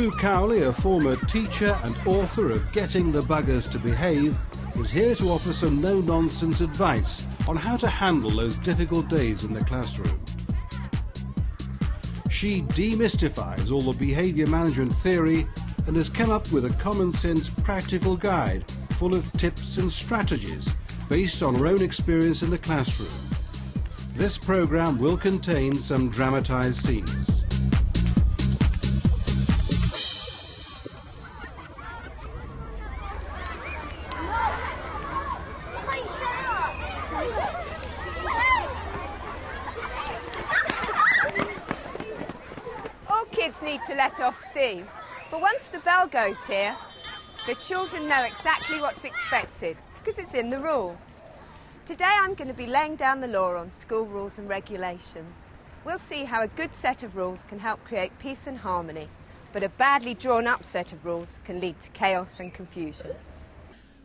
Sue Cowley, a former teacher and author of Getting the Buggers to Behave, is here to offer some no-nonsense advice on how to handle those difficult days in the classroom. She demystifies all the behaviour management theory and has come up with a common-sense practical guide full of tips and strategies based on her own experience in the classroom. This programme will contain some dramatised scenes. All kids need to let off steam, but once the bell goes here, the children know exactly what's expected because it's in the rules. Today I'm going to be laying down the law on school rules and regulations. We'll see how a good set of rules can help create peace and harmony, but a badly drawn up set of rules can lead to chaos and confusion.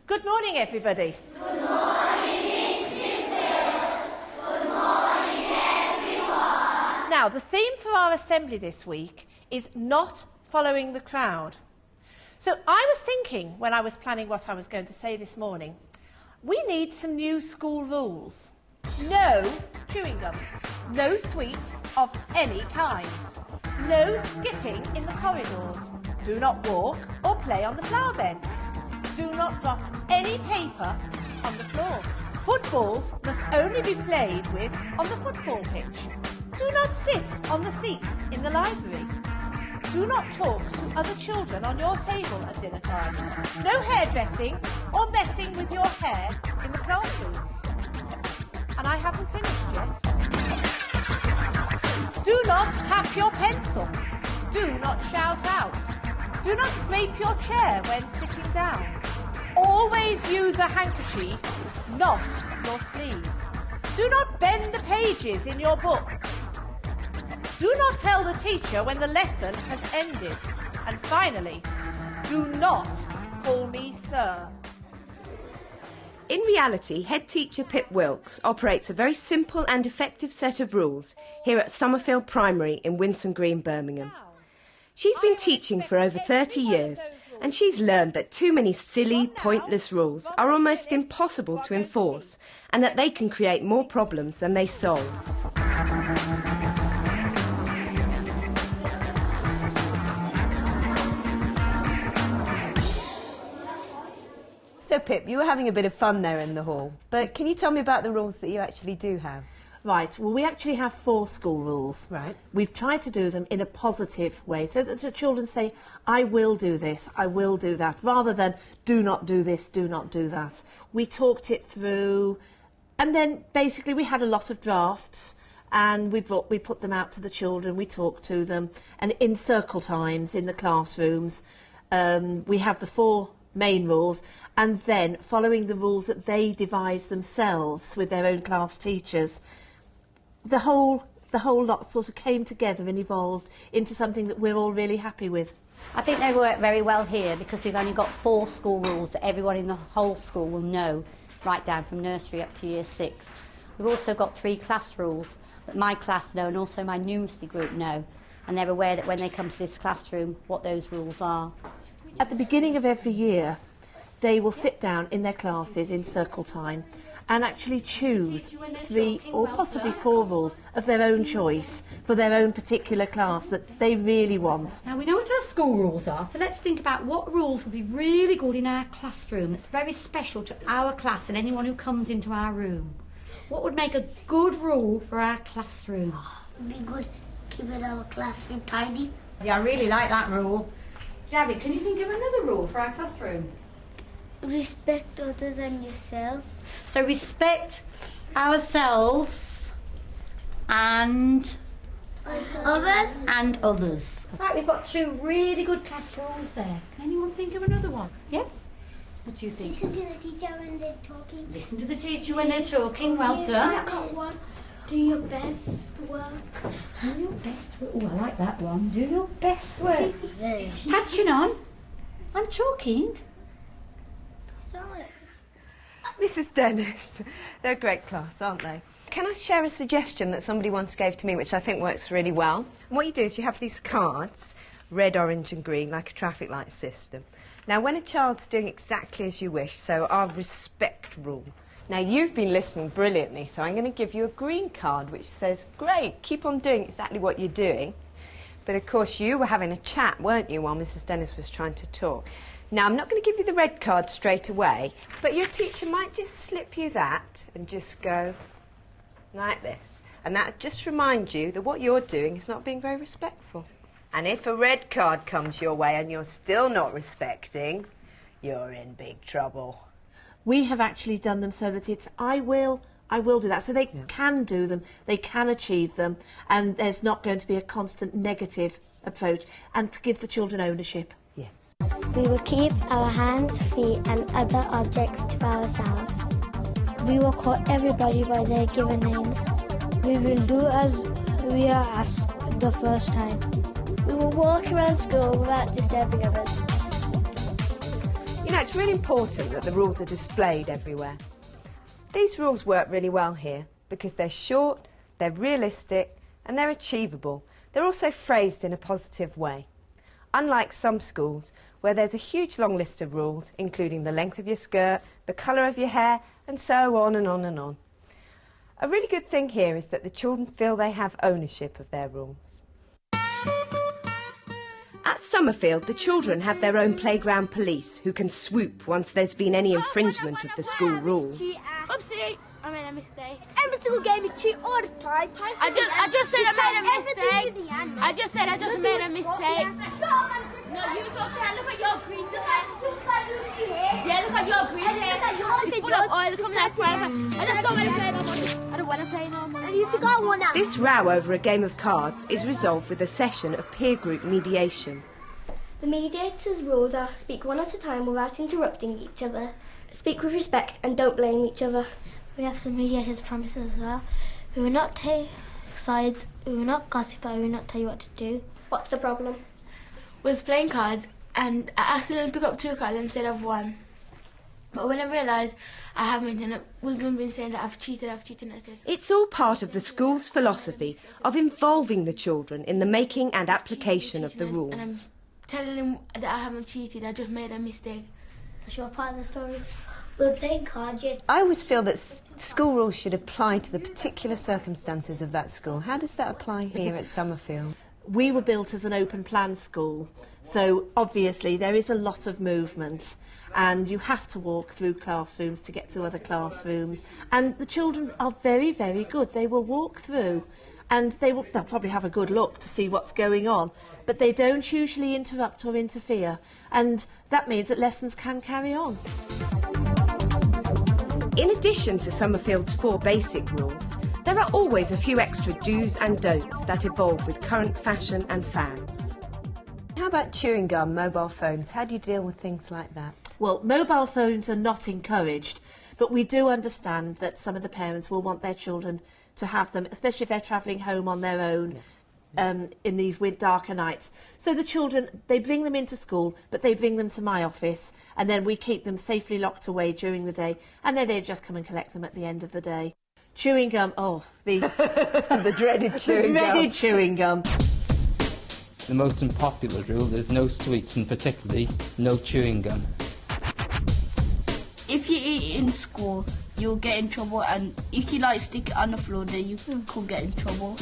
Good morning, everybody. Good morning, Mrs. Wills. Good morning, everyone. Now, the theme for our assembly this week is not following the crowd. So I was thinking, when I was planning what I was going to say this morning, we need some new school rules. No chewing gum, no sweets of any kind, no skipping in the corridors, do not walk or play on the flower beds, do not drop any paper on the floor. Footballs must only be played with on the football pitch. Do not sit on the seats in the library. Do not talk to other children on your table at dinner time. No hairdressing or messing with your hair in the classrooms. And I haven't finished yet. Do not tap your pencil. Do not shout out. Do not scrape your chair when sitting down. Always use a handkerchief, not your sleeve. Do not bend the pages in your books. Do not tell the teacher when the lesson has ended. And finally, do not call me sir. In reality, head teacher Pip Wilkes operates a very simple and effective set of rules here at Summerfield Primary in Winson Green, Birmingham. She's been teaching for over 30 years and she's learned that too many silly, pointless rules are almost impossible to enforce and that they can create more problems than they solve. So Pip, you were having a bit of fun there in the hall, but can you tell me about the rules that you actually do have? Right, well, we actually have 4 school rules. Right. We've tried to do them in a positive way, so that the children say, I will do this, I will do that, rather than do not do this, do not do that. We talked it through, and then basically we had a lot of drafts, and we put them out to the children, we talked to them, and in circle times in the classrooms, we have the 4 main rules, and then following the rules that they devise themselves with their own class teachers, the whole lot sort of came together and evolved into something that we're all really happy with. I think they work very well here because we've only got 4 school rules that everyone in the whole school will know, right down from nursery up to year 6. We've also got 3 class rules that my class know and also my numeracy group know, and they're aware that when they come to this classroom what those rules are. At the beginning of every year, they will sit down in their classes in circle time and actually choose 3 or possibly 4 rules of their own choice for their own particular class that they really want. Now we know what our school rules are, so let's think about what rules would be really good in our classroom that's very special to our class and anyone who comes into our room. What would make a good rule for our classroom? It would be good keeping our classroom tidy. Yeah, I really like that rule. Javi, can you think of another rule for our classroom? Respect others and yourself. So respect ourselves and Others? and others. Right, we've got 2 really good class rules there. Can anyone think of another one? Yep. What do you think? Listen to the teacher when they're talking. Listen to the teacher when they're talking. Well done. I got one. Do your best work. Do your best work. Oh, I like that one. Do your best work. Patching on. I'm talking. Mrs. Dennis, they're a great class, aren't they? Can I share a suggestion that somebody once gave to me which I think works really well? And what you do is you have these cards red, orange and green, like a traffic light system. Now, when a child's doing exactly as you wish, so our respect rule. Now, you've been listening brilliantly, so I'm going to give you a green card which says, great, keep on doing exactly what you're doing. But, of course, you were having a chat, weren't you, while Mrs Dennis was trying to talk. Now, I'm not going to give you the red card straight away, but your teacher might just slip you that and just go like this. And that just reminds you that what you're doing is not being very respectful. And if a red card comes your way and you're still not respecting, you're in big trouble. We have actually done them so that it's I will do that. So they can do them, they can achieve them, and there's not going to be a constant negative approach, and to give the children ownership. Yes. We will keep our hands, feet and other objects to ourselves. We will call everybody by their given names. We will do as we are asked the first time. We will walk around school without disturbing others. You know, it's really important that the rules are displayed everywhere. These rules work really well here because they're short, they're realistic and they're achievable. They're also phrased in a positive way. Unlike some schools where there's a huge long list of rules, including the length of your skirt, the colour of your hair and so on and on and on. A really good thing here is that the children feel they have ownership of their rules. At Summerfield, the children have their own playground police who can swoop once there's been any infringement of the school rules. Oopsie, I made a mistake. Every single game you cheat all the time. I just said I made a mistake. I just said I just made a mistake. No, you talk to her. Look at your greasy hair. Yeah, look at your greasy hair. It's full of oil coming out forever. I just don't want to play no more. I don't want to play no more. You forgot one now. This row over a game of cards is resolved with a session of peer group mediation. The mediator's rules are speak one at a time without interrupting each other, speak with respect and don't blame each other. We have some mediator's promises as well. We will not take sides, we will not gossip, we will not tell you what to do. What's the problem? Was playing cards and I accidentally picked up 2 cards instead of 1. But when I realised I haven't, and we've been saying that I've cheated, I said... It's all part of the school's philosophy of involving the children in the making and application of the rules. And I'm telling them that I haven't cheated, I just made a mistake. What's your part of the story? We're playing cards, yeah. I always feel that school rules should apply to the particular circumstances of that school. How does that apply here at Summerfield? We were built as an open plan school, so obviously there is a lot of movement and you have to walk through classrooms to get to other classrooms, and the children are very, very good. They will walk through and they'll probably have a good look to see what's going on, but they don't usually interrupt or interfere, and that means that lessons can carry on. In addition to Summerfield's 4 basic rules, there are always a few extra do's and don'ts that evolve with current fashion and fads. How about chewing gum, mobile phones? How do you deal with things like that? Well, mobile phones are not encouraged, but we do understand that some of the parents will want their children to have them, especially if they're travelling home on their own in these darker nights. So the children, they bring them into school, but they bring them to my office, and then we keep them safely locked away during the day, and then they just come and collect them at the end of the day. Chewing gum, the dreaded chewing gum. Dreaded chewing gum. The most unpopular rule is no sweets, and particularly no chewing gum. If you eat in school, you'll get in trouble, and if you stick it on the floor, then you could get in trouble.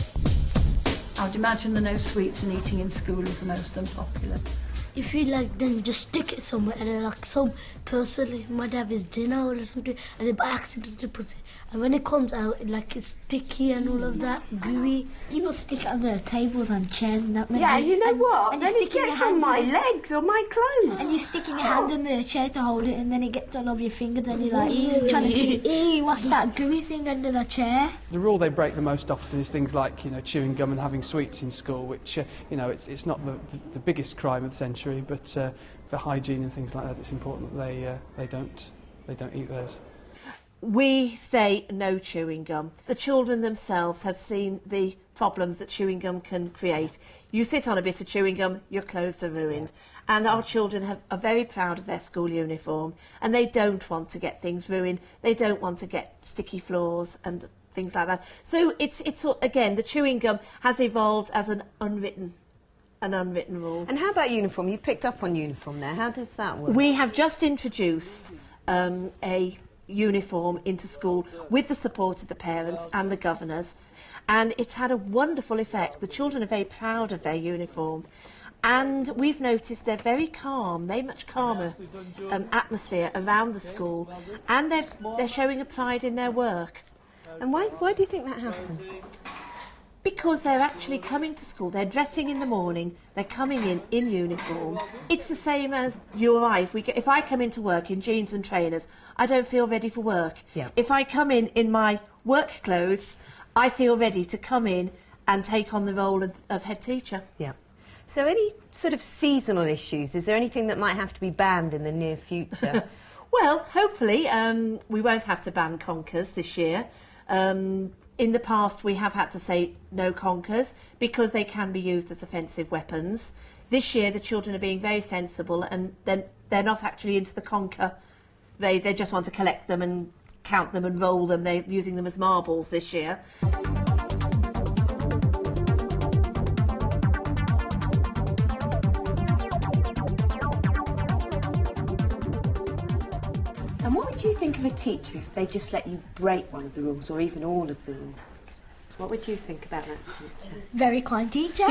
I would imagine the no sweets and eating in school is the most unpopular. If you then just stick it somewhere, and then some person might have his dinner or something, and then by accident they put it, and when it comes out, it's sticky and all of that, gooey. People stick it on their tables and chairs and that. Yeah, you know what? And then it gets on my legs or my clothes. And you're sticking your hand in the chair to hold it, and then it gets all over your fingers, and you're trying to see, what's that gooey thing under the chair? The rule they break the most often is things like, chewing gum and having sweets in school, which, it's not the biggest crime of the century. But for hygiene and things like that, it's important that they don't eat those. We say no chewing gum. The children themselves have seen the problems that chewing gum can create. You sit on a bit of chewing gum, your clothes are ruined. And our children are very proud of their school uniform, and they don't want to get things ruined. They don't want to get sticky floors and things like that. So it's again, the chewing gum has evolved as an unwritten an unwritten rule. And how about uniform? You picked up on uniform there. How does that work? We have just introduced a uniform into school with the support of the parents and the governors, and it's had a wonderful effect. The children are very proud of their uniform, and we've noticed they're very calm, very much calmer atmosphere around the school, and they're showing a pride in their work. And why do you think that happens? Because they're actually coming to school, they're dressing in the morning, they're coming in uniform. It's the same as you or I. If I come into work in jeans and trainers, I don't feel ready for work. Yeah. If I come in my work clothes, I feel ready to come in and take on the role of head teacher. Yeah. So any sort of seasonal issues? Is there anything that might have to be banned in the near future? Well, hopefully we won't have to ban conkers this year. In the past, we have had to say no conkers because they can be used as offensive weapons. This year, the children are being very sensible, and they're not actually into the conker. They just want to collect them and count them and roll them. They're using them as marbles this year. And what would you think of a teacher if they just let you break one of the rules or even all of the rules? What would you think about that teacher? Very kind teacher.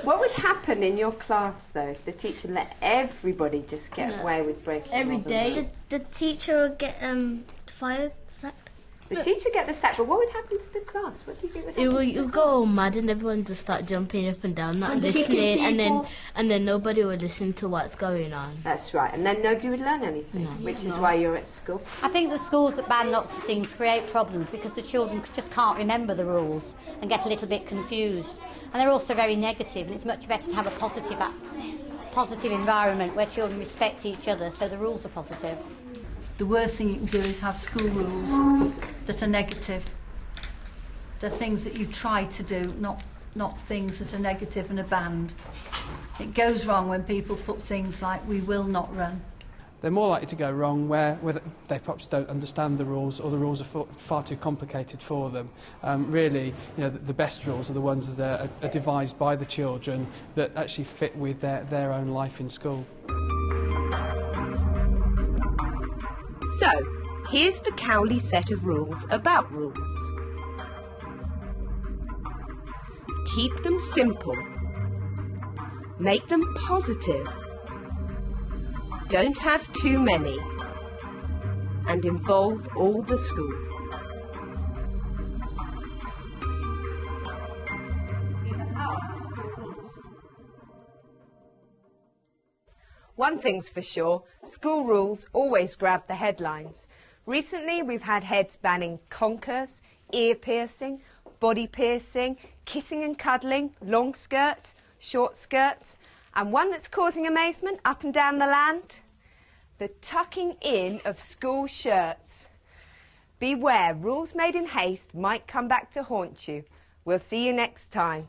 What would happen in your class, though, if the teacher let everybody just get away with breaking Every all the day. rules? The teacher would get fired, sacked. The teacher get the sack, but what would happen to the class? What do you think would happen? You go all mad and everyone just start jumping up and down, not listening, and then nobody would listen to what's going on. That's right, and then nobody would learn anything, which is why you're at school. I think the schools that ban lots of things create problems because the children just can't remember the rules and get a little bit confused. And they're also very negative, and it's much better to have a positive environment where children respect each other, so the rules are positive. The worst thing you can do is have school rules that are negative. They're things that you try to do, not things that are negative and are banned. It goes wrong when people put things like "we will not run." They're more likely to go wrong where they perhaps don't understand the rules, or the rules are far too complicated for them. Really, the best rules are the ones that are devised by the children that actually fit with their own life in school. So, here's the Cowley set of rules about rules. Keep them simple. Make them positive. Don't have too many. And involve all the school. These are our school rules. One thing's for sure, school rules always grab the headlines. Recently we've had heads banning conkers, ear piercing, body piercing, kissing and cuddling, long skirts, short skirts, and one that's causing amazement up and down the land, the tucking in of school shirts. Beware, rules made in haste might come back to haunt you. We'll see you next time.